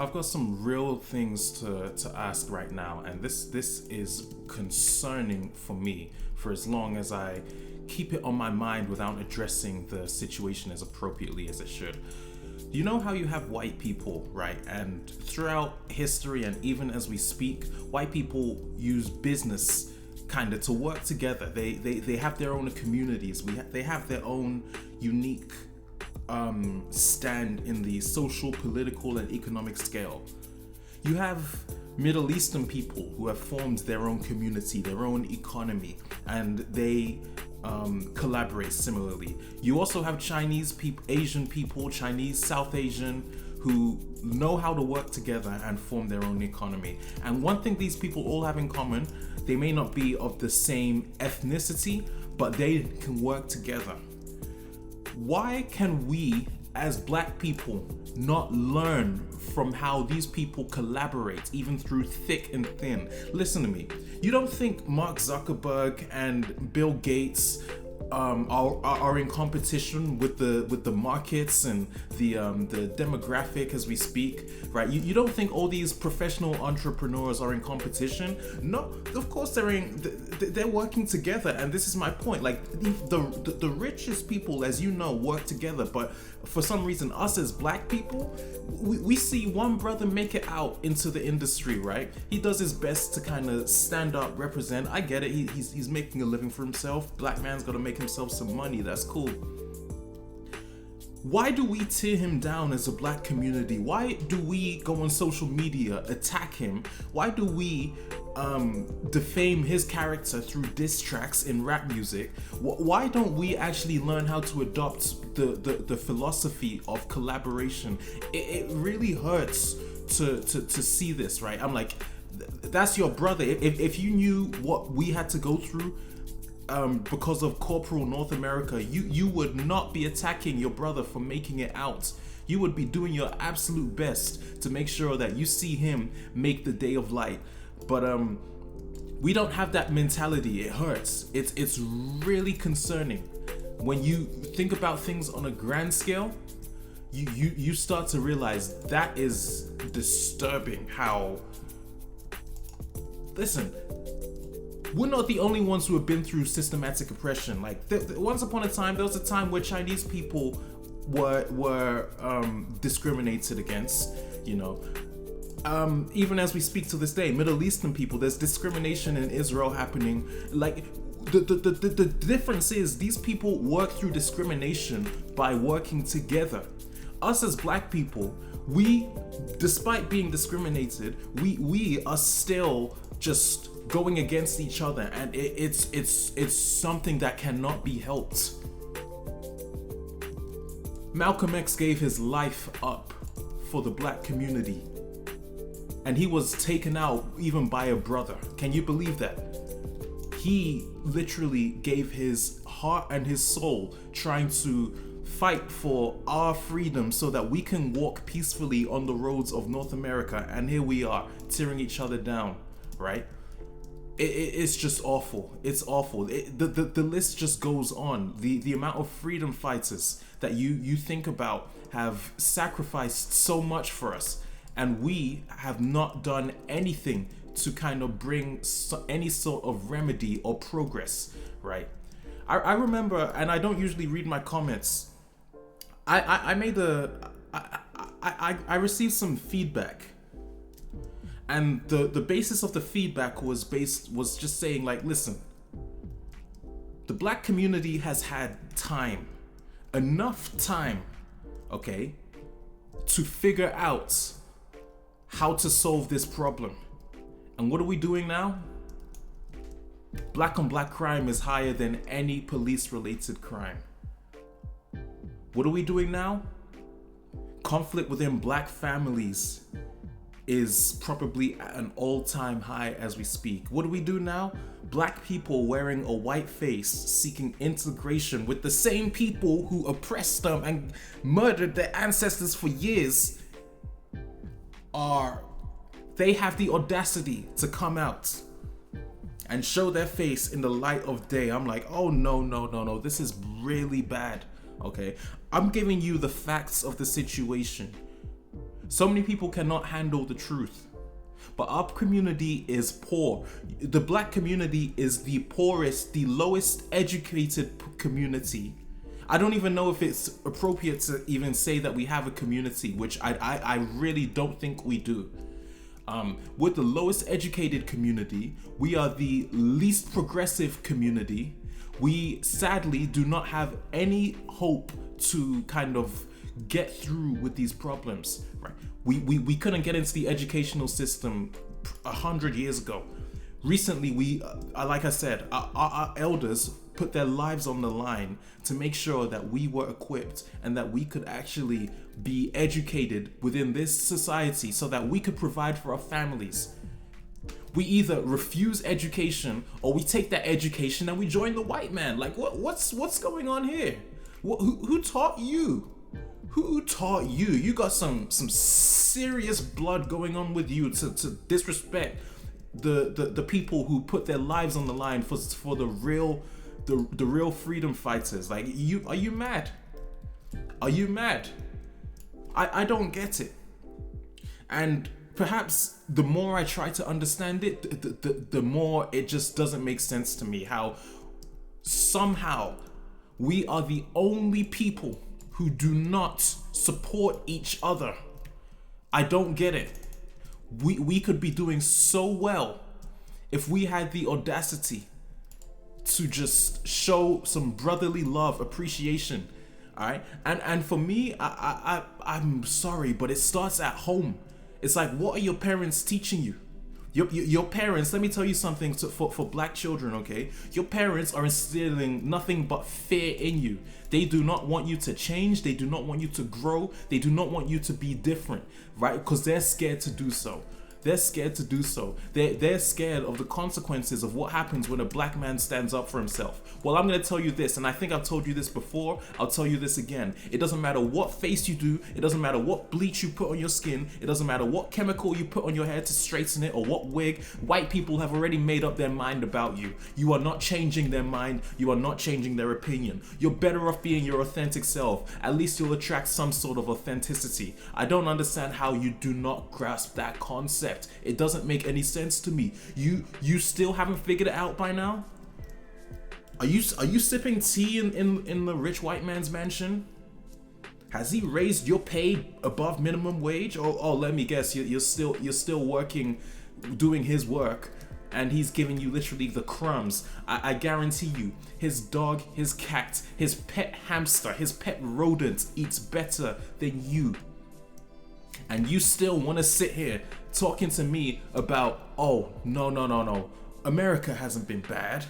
I've got some real things to ask right now, and this is concerning for me for as long as I keep it on my mind without addressing the situation as appropriately as it should. You know how you have white people, right? And throughout history and even as we speak, white people use business kind of to work together. They have their own communities. They have their own unique stand in the social, political, and economic scale. You have Middle Eastern people who have formed their own community, their own economy, and they collaborate similarly. You also have Chinese people, Asian people, Chinese, South Asian, who know how to work together and form their own economy. And one thing these people all have in common, they may not be of the same ethnicity, but they can work together. Why can we as black people not learn from how these people collaborate even through thick and thin? Listen to me. You don't think Mark Zuckerberg and Bill Gates are in competition with the markets and the demographic as we speak, right? You don't think all these professional entrepreneurs are in competition? No, of course they're working together, and this is my point. Like the richest people, as you know, work together, but for some reason, us as black people, we see one brother make it out into the industry, right? He does his best to kind of stand up, represent. I get it. He's making a living for himself. Black man's got to make himself some money. That's cool. Why do we tear him down as a black community? Why do we go on social media, attack him? Why do we defame his character through diss tracks in rap music? Why don't we actually learn how to adopt the philosophy of collaboration? It really hurts to see this, right? I'm like, that's your brother. If you knew what we had to go through because of corporal North America, you would not be attacking your brother for making it out. You would be doing your absolute best to make sure that you see him make the day of light. But we don't have that mentality. It hurts. It's really concerning. When you think about things on a grand scale, you start to realize that is disturbing. How, listen, we're not the only ones who have been through systematic oppression. Like once upon a time, there was a time where Chinese people were discriminated against, you know. Even as we speak to this day, Middle Eastern people, there's discrimination in Israel happening. Like the difference is these people work through discrimination by working together. Us as black people, we, despite being discriminated, we are still just going against each other, and it's something that cannot be helped. Malcolm X gave his life up for the black community, and he was taken out even by a brother. Can you believe that? He literally gave his heart and his soul trying to fight for our freedom so that we can walk peacefully on the roads of North America, and here we are tearing each other down, right? It's just awful. It's awful. The list just goes on. The amount of freedom fighters that you think about have sacrificed so much for us, and we have not done anything to kind of bring any sort of remedy or progress, right? I remember, and I don't usually read my comments. I received some feedback. And the basis of the feedback was just saying, like, listen, the black community has had enough time, okay, to figure out how to solve this problem. And what are we doing now? Black on black crime is higher than any police related crime. What are we doing now? Conflict within black families is probably at an all-time high as we speak. What do we do now? Black people wearing a white face, seeking integration with the same people who oppressed them and murdered their ancestors for years, they have the audacity to come out and show their face in the light of day. I'm like, oh no, this is really bad, okay? I'm giving you the facts of the situation. So many people cannot handle the truth. But our community is poor. The black community is the poorest, the lowest educated community. I don't even know if it's appropriate to even say that we have a community, which I really don't think we do. We're the lowest educated community. We are the least progressive community. We sadly do not have any hope to kind of get through with these problems, right? We couldn't get into the educational system 100 years ago. Recently, like I said, our elders put their lives on the line to make sure that we were equipped and that we could actually be educated within this society so that we could provide for our families. We either refuse education or we take that education and we join the white man. Like, what's going on here? Who taught you? Who taught you? You got some serious blood going on with you to disrespect the people who put their lives on the line for the real freedom fighters. Like, are you mad? Are you mad? I don't get it. And perhaps the more I try to understand it, the more it just doesn't make sense to me how somehow we are the only people who do not support each other. I don't get it. We could be doing so well if we had the audacity to just show some brotherly love, appreciation. All right, and for me, I'm sorry, but it starts at home. It's like, what are your parents teaching you? Your parents, let me tell you something for black children, okay? Your parents are instilling nothing but fear in you. They do not want you to change. They do not want you to grow. They do not want you to be different, right? Because they're scared to do so. They're scared to do so. They're scared of the consequences of what happens when a black man stands up for himself. Well, I'm going to tell you this, and I think I've told you this before. I'll tell you this again. It doesn't matter what face you do. It doesn't matter what bleach you put on your skin. It doesn't matter what chemical you put on your hair to straighten it or what wig. White people have already made up their mind about you. You are not changing their mind. You are not changing their opinion. You're better off being your authentic self. At least you'll attract some sort of authenticity. I don't understand how you do not grasp that concept. It doesn't make any sense to me. You still haven't figured it out by now? Are you sipping tea in the rich white man's mansion? Has he raised your pay above minimum wage? Or let me guess, you're still working, doing his work, and he's giving you literally the crumbs. I guarantee you, his dog, his cat, his pet hamster, his pet rodent eats better than you. And you still want to sit here talking to me about, oh, no. America hasn't been bad.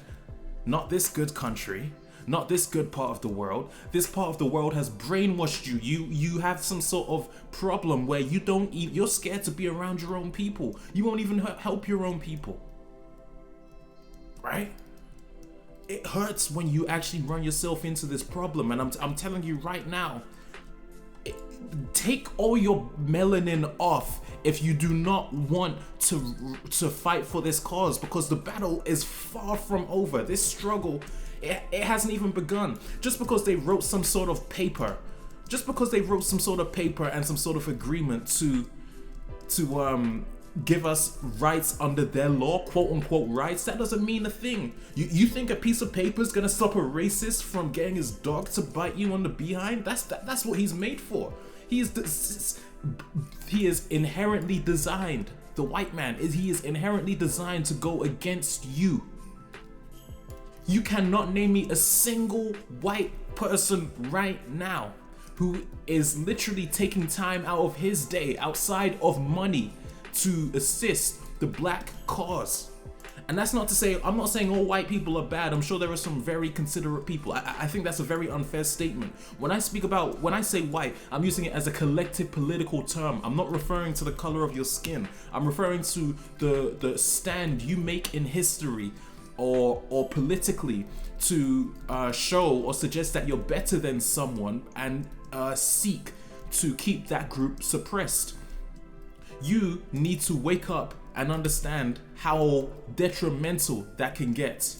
Not this good country. Not this good part of the world. This part of the world has brainwashed you. You have some sort of problem where you're scared to be around your own people. You won't even help your own people. Right? It hurts when you actually run yourself into this problem. And I'm telling you right now, take all your melanin off if you do not want to fight for this cause, because the battle is far from over. This struggle, it hasn't even begun. Just because they wrote some sort of paper, and some sort of agreement to give us rights under their law, quote unquote rights, that doesn't mean a thing. You think a piece of paper is gonna stop a racist from getting his dog to bite you on the behind? That's what he's made for. He is inherently designed. The white man he is inherently designed to go against you. You cannot name me a single white person right now who is literally taking time out of his day outside of money to assist the black cause. And that's not to say, I'm not saying all white people are bad. I'm sure there are some very considerate people. I think that's a very unfair statement. When I say white, I'm using it as a collective political term. I'm not referring to the color of your skin. I'm referring to the stand you make in history or politically to show or suggest that you're better than someone and seek to keep that group suppressed. You need to wake up and understand how detrimental that can get.